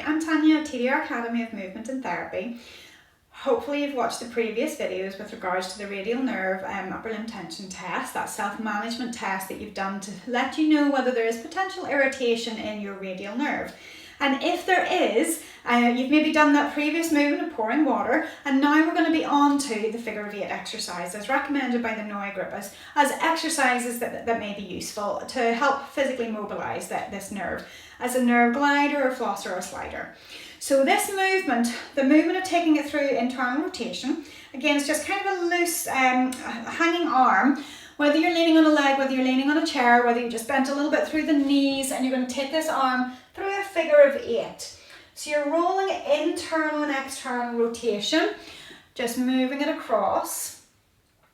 Hi, I'm Tanya at TDR Academy of Movement and Therapy. Hopefully you've watched the previous videos with regards to the radial nerve upper limb tension test, that self-management test that you've done to let you know whether there is potential irritation in your radial nerve. And if there is, you've maybe done that previous movement of pouring water, and now we're going to be on to the figure of 8 exercises recommended by the NOI group as exercises that may be useful to help physically mobilise this nerve as a nerve glider, or flosser, or slider. So this movement, the movement of taking it through internal rotation, again, it's just kind of a loose hanging arm. Whether you're leaning on a leg, whether you're leaning on a chair, whether you just bent a little bit through the knees, and you're going to take this arm through a figure of 8. So you're rolling internal and external rotation, just moving it across.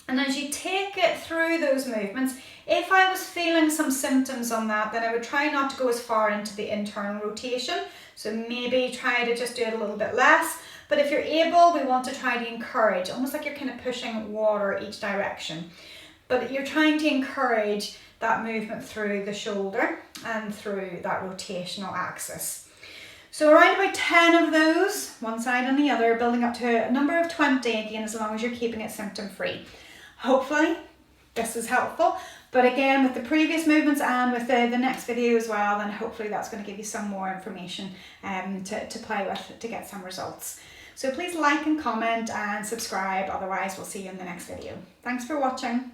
And as you take it through those movements, if I was feeling some symptoms on that, then I would try not to go as far into the internal rotation. So maybe try to just do it a little bit less. But if you're able, we want to try to encourage, almost like you're kind of pushing water each direction. But you're trying to encourage that movement through the shoulder and through that rotational axis. So around about 10 of those, one side and the other, building up to a number of 20 again, as long as you're keeping it symptom free. Hopefully this is helpful. But again, with the previous movements and with the next video as well, then hopefully that's going to give you some more information to play with to get some results. So please like and comment and subscribe, otherwise we'll see you in the next video. Thanks for watching.